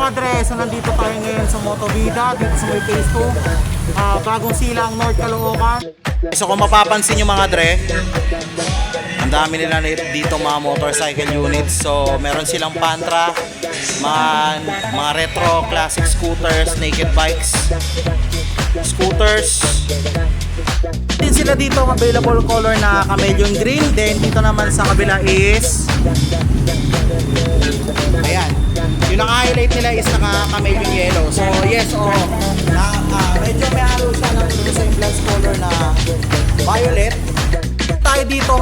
mga dre, so nandito tayo ngayon sa Motovida, dito sa may phase 2, bagong silang North Caloocan. So kung mapapansin nyo mga dre, ang dami nila dito mga motorcycle units. So meron silang Pantra, mga retro classic scooters, naked bikes, scooters. Din sila dito ang available color na chameleon green. Then dito naman sa kabila is ayan, yung naka-highlight nila is naka-chameleon yellow. So yes, medyo may halo siya ng resemblance color na violet. Tayo dito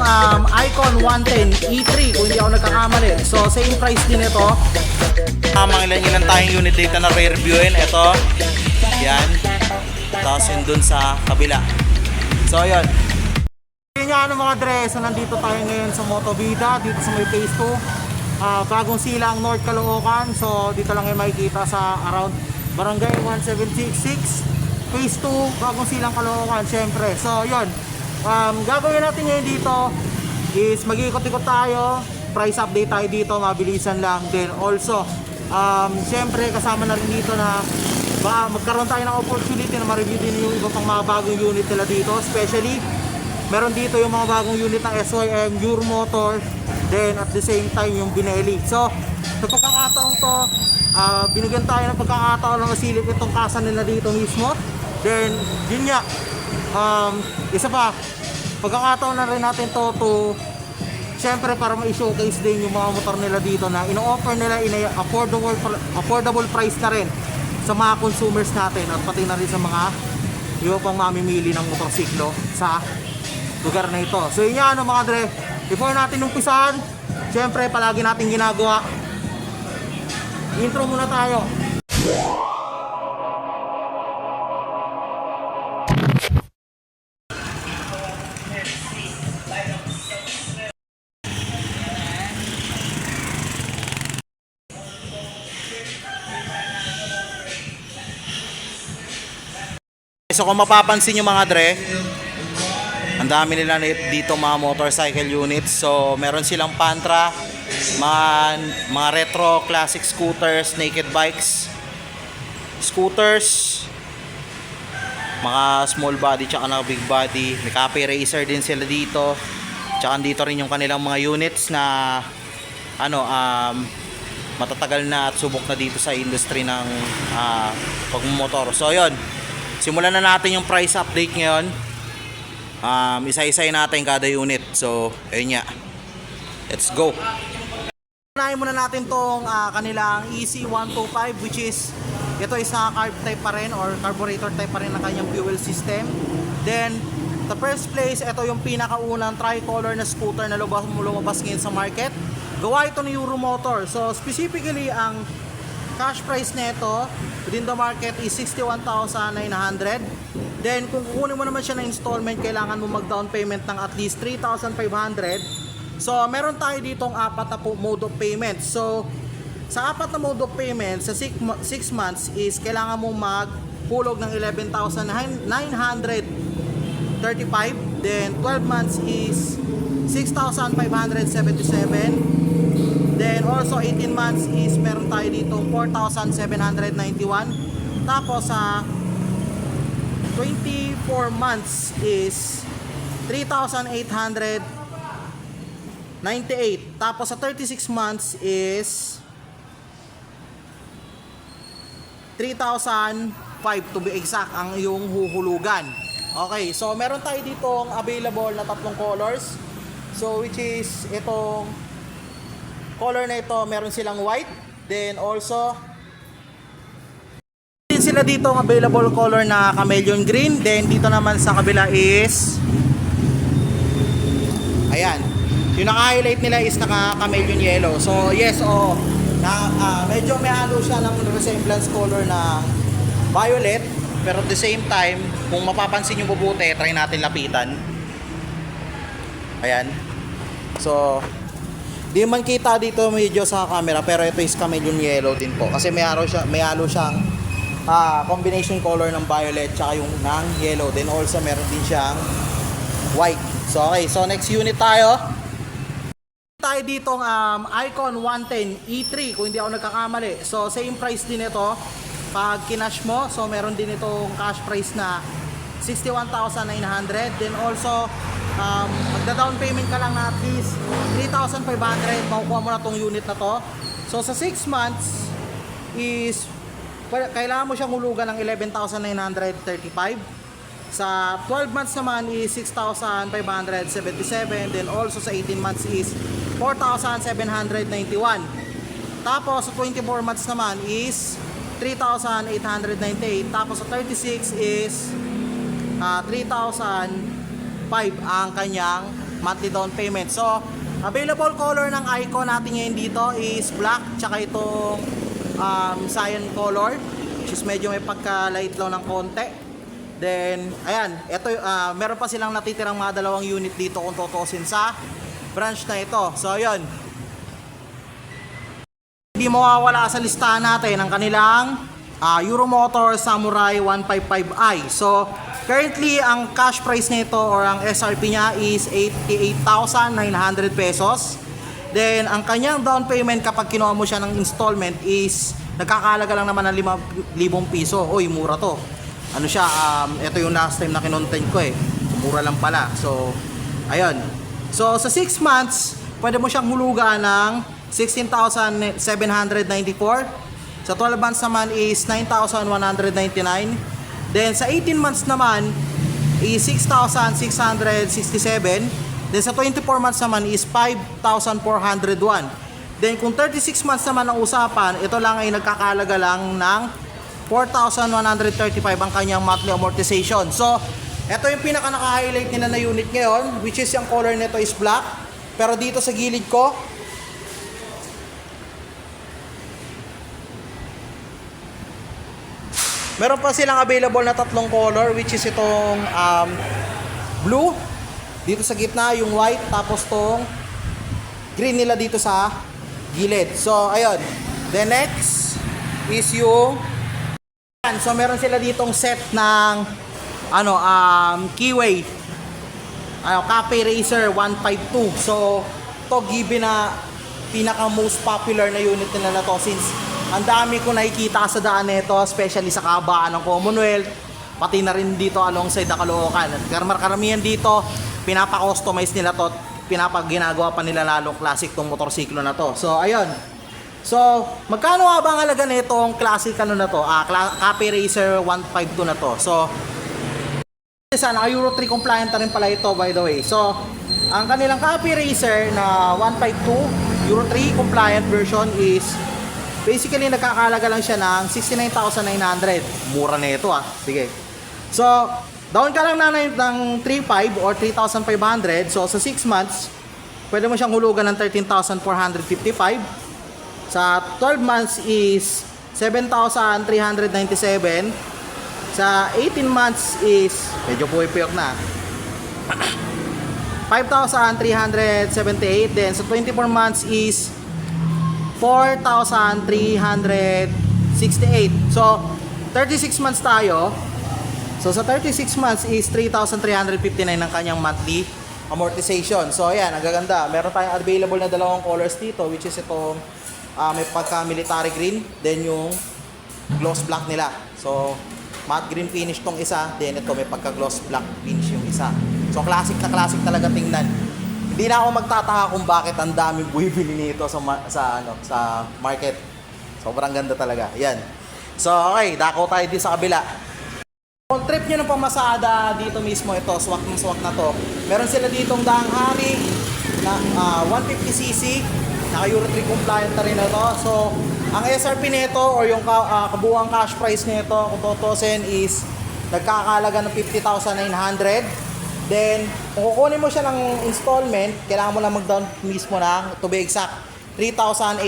Icon 110 E3 kung hindi ako nagkakamali. So same price din ito. Mga ilan tayong unit dito na re-reviewin. Ito, yan. Tapos yun dun sa kabila. So yun. Yun nga mga dre, so nandito tayo ngayon sa Motovida, dito sa may phase 2, bagong silang North Caloocan. So dito lang yung makikita sa around Barangay 1766 phase 2, bagong silang Caloocan syempre. So yun, gagawin natin ngayon dito is mag-iikot-ikot tayo, price update tayo dito, mabilisan lang. Then also syempre kasama na rin dito na magkaroon tayo ng opportunity na ma-review din yung iba pang mga bagong unit nila dito. Especially meron dito yung mga bagong unit ng SYM, Your Motor, then at the same time yung Binelli. So sa pagkakataon to, binigyan tayo ng pagkakataon na masilip itong kasa nila dito mismo. Then yun nga, isa pa, pagkakataon na rin natin to syempre para ma-showcase din yung mga motor nila dito na ino-offer nila in a affordable price na rin sa mga consumers natin at pati na rin sa mga iba pang mamimili ng motorsiklo sa lugar na ito. So yun yan mga dre, before natin umpisahan, syempre palagi natin ginagawa, intro muna tayo. So kung mapapansin nyo mga dre, ang dami nila dito mga motorcycle units. So meron silang Pantra, mga retro classic scooters, naked bikes, scooters, mga small body tsaka na big body. May copy racer din sila dito. Tsaka dito rin yung kanilang mga units na matatagal na at subok na dito sa industry ng pagmumotor. So yun, simulan na natin yung price update ngayon. Isa-isay natin kada unit. So ayun nga, let's go. Unahin muna natin tong kanilang EC125, which is ito is carb type pa rin or carburetor type pa rin ng kanyang fuel system. Then the first place, ito yung pinakaunang tricolor na scooter na lumabas ngayon sa market. Gawa ito ni Euro Motor. So specifically ang cash price nito within the market is 61,900. Then kung kukunin mo naman siya ng installment, kailangan mo mag down payment ng at least 3,500. So meron tayo ditong apat na mode of payment. So sa apat na mode of payment, sa 6 months is kailangan mo magpulog ng 11,935. Then 12 months is 6,577. Then also 18 months is meron tayo dito 4,791. Tapos sa 24 months is 3,898. Tapos sa 36 months is 3,005 to be exact ang yung huhulugan. Okay, so meron tayo dito ang available na tatlong colors. So which is itong color na ito, meron silang white, then also din sila dito ang available color na chameleon green. Then dito naman sa kabila is ayan, yung naka-highlight nila is naka-chameleon yellow. So yes, medyo may halo siya ng resemblance color na violet, pero at the same time, kung mapapansin nyo mabuti, try natin lapitan. Ayan, so di man kita dito medyo sa camera, pero ito is chameleon yellow din po kasi may halo siyang combination color ng violet tsaka yung ng yellow. Then also meron din siyang white. So okay, so next unit tayo tayo ditong Icon 110 E3 kung hindi ako nagkakamali. So same price din ito pag kinash mo. So meron din itong cash price na 61,900. Then also magda-down payment ka lang na at least 3,500, makukuha mo na tong unit na to. So sa 6 months is kailangan mo siyang hulugan ng 11,935. Sa 12 months naman is 6,577. Then also sa 18 months is 4,791. Tapos sa 24 months naman is 3,898. Tapos sa 36 is 3,005 ang kanyang monthly down payment. So available color ng Icon natin ngayon dito is black, tsaka itong cyan color, which is medyo may pagka-light low ng konti. Then, ayan, ito, meron pa silang natitirang mga dalawang unit dito kung tutusin sa branch na ito. So, ayun. Hindi mawawala sa listahan natin ang kanilang Euromotor Samurai 155i. So, currently, ang cash price nito or ang SRP niya is 88,900 pesos. Then, ang kanyang down payment kapag kinuha mo siya ng installment is nagkakahalaga lang naman ng 5,000 piso. Uy, mura to. Ano siya, ito yung last time na kinontent ko eh. Mura lang pala. So, ayun. So, sa 6 months, pwede mo siyang hulugan ng 16,794. Sa 12 months naman is 9,199. Then, sa 18 months naman is 6,667. Then, sa 24 months naman is 5,401. Then, kung 36 months naman ang usapan, ito lang ay nagkakalaga lang ng 4,135 ang kanyang monthly amortization. So, ito yung pinaka naka-highlight nila na unit ngayon, which is yung color nito is black. Pero dito sa gilid ko, meron pa silang available na tatlong color, which is itong blue, dito sa gitna, yung white, tapos tong green nila dito sa gilid. So, ayun. The next is yung so meron sila ditong set ng Keyway Cafe Racer 152. So to given na pinaka most popular na unit nila na to, since ang dami ko nakikita sa daan nito, especially sa kabaan ng Commonwealth, pati na rin dito alongside the Caloocan. Karamihan dito pinapa-customize nila to, ginagawa pa nila lalong classic tong motorsiklo na to. So ayun. So, magkano nga ba ang halaga nitong classic na to? Cafe Racer 152 na to. So, naka Euro 3 compliant na rin pala ito, by the way. So, ang kanilang Cafe Racer na 152 Euro 3 compliant version is basically nagkakalaga lang siya ng 69,900. Mura na ito Sige. So, down ka lang ng 3,500 or 3,500. So, sa 6 months, pwede mo siyang hulugan ng 13,455. Sa 12 months is 7,397. Sa 18 months is medyo puyok na 5,378. Then sa 24 months is 4,368. So 36 months tayo. So sa 36 months is 3,359 ang kanyang monthly amortization. So ayan, ang gaganda. Meron tayong available na dalawang colors dito, which is itong may pagka military green, then yung gloss black nila. So matte green finish tong isa, then ito may pagka gloss black finish yung isa. So classic na classic talaga tingnan. Hindi na ako magtataka kung bakit ang daming bumibili nito sa market. Sobrang ganda talaga. Yan. So okay, dako tayo din sa kabila. Kung trip nyo ng pamasada dito mismo, ito swak ng swak na to, meron sila ditong daang hari na 150cc, naka Euro 3 compliant na rin na to. So, ang SRP nito or yung kabuuang cash price nito kung tutusin is nagkakalaga ng 50,900. Then, kung kukunin mo siya ng installment, kailangan mo lang mag-down mismo ng, to be exact, 3,800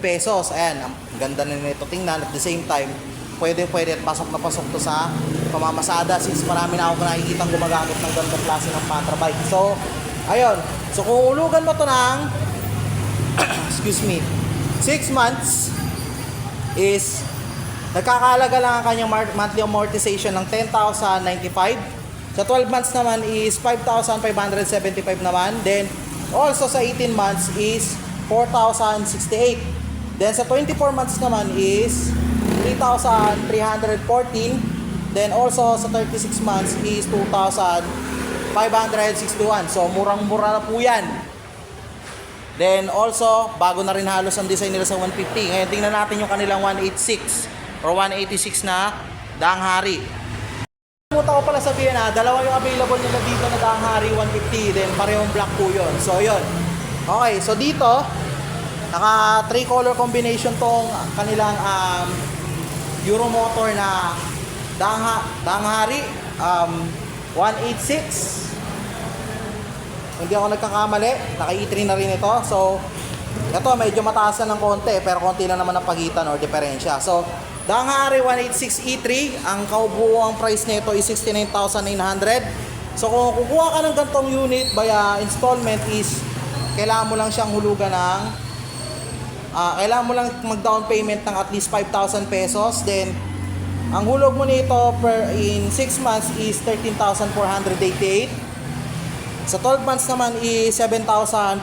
pesos. Ayan, ang ganda na nito tingnan. At the same time, pwede at pasok na pasok to sa pamamasada since marami na ako nakikitang gumagamit ng ganitong klase ng patra bike. So, ayun. So, kung ulugan mo to ng excuse me, 6 months is nagkakalaga lang ang kanyang monthly amortization ng 10,095. Sa 12 months naman is 5,575 naman. Then Also sa 18 months is 4,068. Then sa 24 months naman is 3,314. Then also sa 36 months is 2,561. So murang-mura na po yan. Then also, bago na rin halos ang design nila sa 150. Ngayon tingnan natin yung kanilang 186 or 186 na daang hari. Pumunta ko pala sabihin dalawa yung available nila dito na daang hari 150. Then parehong black po yun. So yun. Okay, so dito, naka 3 color combination tong kanilang Euromotor na daang hari 186. Hindi ako nagkakamali, naka E3 na rin ito. So, ito medyo mataas na ng konti, pero konti lang naman ang pagitan or diferensya. So, daang hari 186 E3, ang kaubuang price nito is 69,900. So, kung kukuha ka ng gantong unit via installment is, kailangan mo lang siyang hulugan ng, kailangan mo lang mag-down payment ng at least 5,000 pesos. Then, ang hulog mo nito in 6 months is 13,488. Sa 12 months naman is 7,405.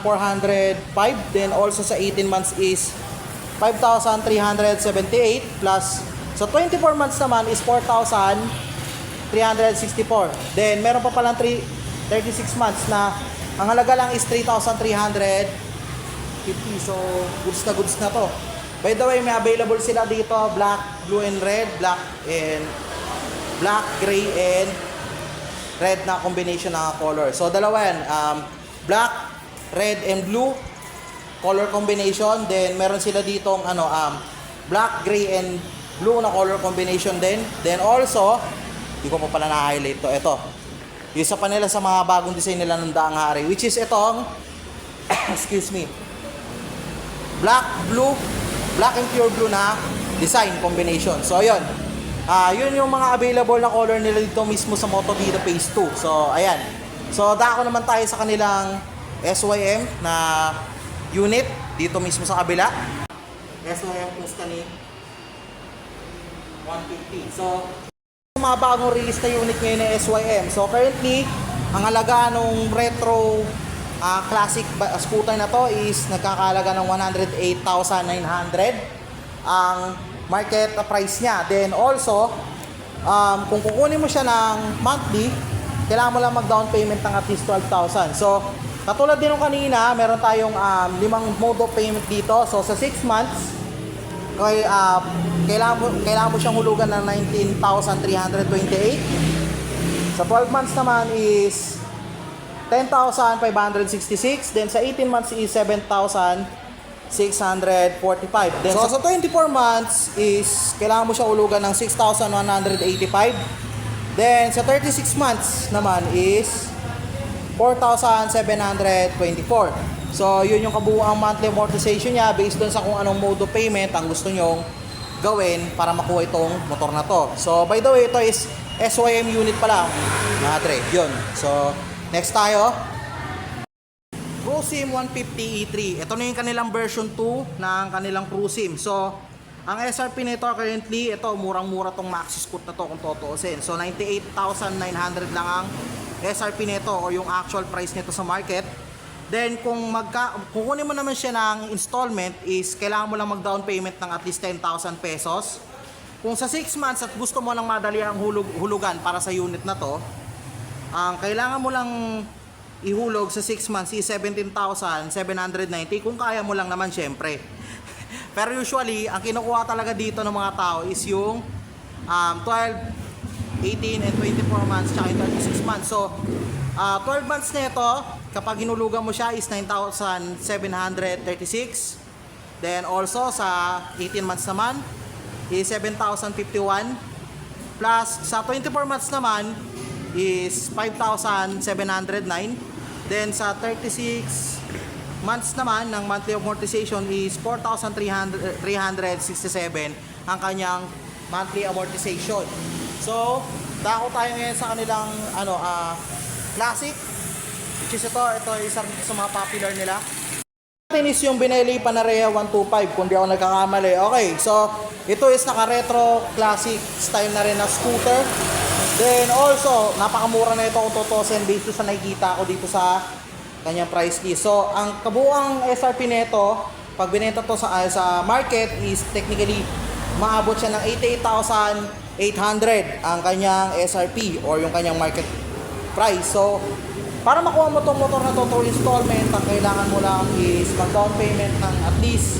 Then also sa 18 months is 5,378 plus sa 24 months naman is 4,364. Then meron pa palang 36 months na ang halaga lang is 3,350. So goods na to. By the way, may available sila dito black, blue and red, black, gray and red na combination na color. So dalawa yan, black, red and blue color combination. Then meron sila ditong black, gray and blue na color combination din. Then also, hindi ko pa pala na-highlight to. Ito. Isa pa nila sa mga bagong design nila ng daang hari, which is itong excuse me. Black and pure blue na design combination. So yun. Yun yung mga available na color nila dito mismo sa Motovida Phase 2. So, ayan. So, dako naman tayo sa kanilang SYM na unit dito mismo sa kabila. SYM Tuscany 150. So, mga bagong release na unit ngayon ng SYM. So, currently, ang halaga nung retro classic scooter na to is nagkakahalaga ng 108,900 ang market price niya. Then also, kung kukunin mo siya ng monthly, kailangan mo lang mag-down payment ng at least 12,000. So, katulad din ng kanina, meron tayong 5 mode of payment dito. So, sa 6 months, kailangan mo siyang hulugan ng 19,328. Sa 12 months naman is 10,566. Then sa 18 months is 7,645. Then so sa 24 months is kailangan mo siya hulugan ng 6,185. Then sa 36 months naman is 4,724. So yun yung kabuuang monthly amortization niya based dun sa kung anong mode of payment ang gusto nyong gawin para makuha itong motor na to. So by the way, ito is SYM unit pala mga Dre. Yun. So next tayo, ProSim 150 E3. Ito na yung kanilang version 2 ng kanilang ProSim. So, ang SRP nito currently, ito murang-mura tong Maxi Scoot na to kung tutuusin. So, 98,900 lang ang SRP nito o yung actual price nito sa market. Then, kung kukunin mo naman siya ng installment is kailangan mo lang mag-down payment ng at least 10,000 pesos. Kung sa 6 months at gusto mo lang madali ang hulugan para sa unit na to, ang kailangan mo lang ihulog sa 6 months is 17,790 kung kaya mo lang naman syempre. Pero usually, ang kinukuha talaga dito ng mga tao is yung 12, 18, and 24 months tsaka 36 months. So, 12 months nito, kapag hinulugan mo siya is 9,736. Then also, sa 18 months naman is 7,051. Plus, sa 24 months naman is 5,709. Then sa 36 months naman ng monthly amortization is 4,367 ang kanyang monthly amortization. So, dako tayo ngayon sa kanilang classic, which is ito isa sa mga popular nila. Natin is yung Benelli Panarea 125 kung di ako nagkakamali. Okay, so ito is naka-retro classic style na rin na scooter. Then also, napakamura na ito kung tutusin based sa nakikita ko dito sa kanyang price list. So, ang kabuang SRP nito, pag binenta to sa market is technically maabot siya ng 88,800 ang kanyang SRP or yung kanyang market price. So, para makuha mo tong motor na to to installment, ang kailangan mo lang is mag-down payment ng at least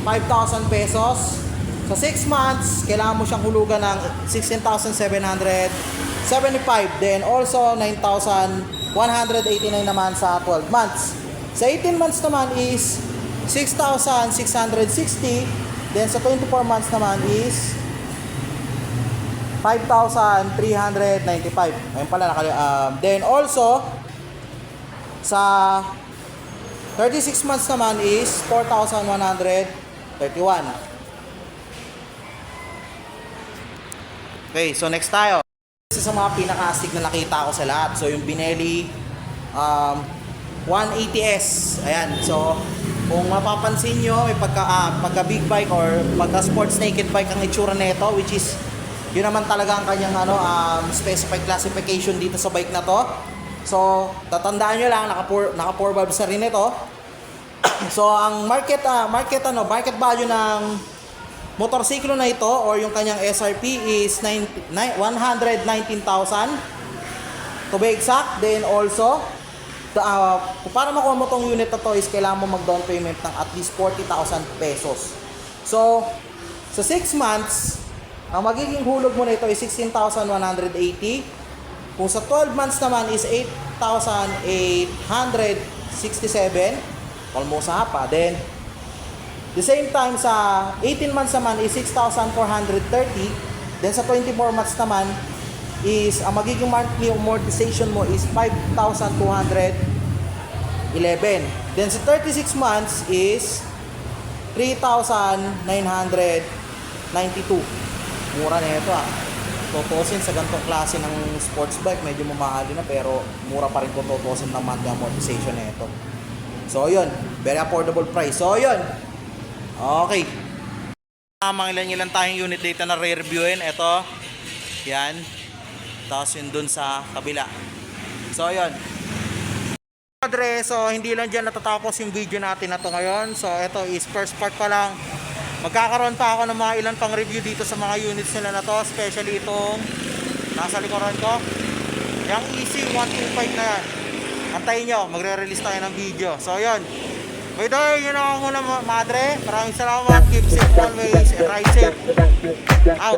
5,000 pesos. Sa 6 months, kailangan mo siyang hulugan ng 16,775. Then also 9,189 naman sa 12 months. Sa 18 months naman is 6,660. Then sa 24 months naman is 5,395. Ayun pala then also sa 36 months naman is 4,131. Okay, so next tayo. Isa sa mga pinaka-astig na nakita ko sa lahat. So yung Benelli 180S. Ayan. So kung mapapansin nyo, may pagka big bike or pagka sports naked bike ang itsura nito, which is yun naman talaga ang kanyang specified classification dito sa bike na to. So tatandaan nyo lang, naka 4 valves na rin ito. So ang market value ng motorsiklo na ito or yung kanyang SRP is 119,000 to be exact. Then also para makuha mo tong unit na to is kailangan mo mag down payment ng at least 40,000 pesos. So sa 6 months ang magiging hulog mo na ito is 16,180. Kung sa 12 months naman is 8,867, almost hapa. Then the same time sa 18 months naman is 6,430. Then sa 24 months naman is ang magiging monthly amortization mo is 5,211. Then sa 36 months is 3,992. Mura na ito Tutusin sa ganitong klase ng sports bike, medyo mamahali na pero mura pa rin kung tutusin ng monthly amortization na ito. So yun, very affordable price. So yun. Okay. Mga ilan tayong unit data na re-reviewin. Ito. Yan. Tapos yun dun sa kabila. So yun. So hindi lang dyan natatapos yung video natin na to ngayon. So ito is first part pa lang. Magkakaroon pa ako ng mga ilan pang review dito sa mga units nila na to. Especially itong nasa likuran ko. Yung EC125 na yan. Antayin nyo, magre-release tayo ng video. So yun. By the way, yun ako muna madre. Maraming salamat. Keep safe always and ride safe. Out.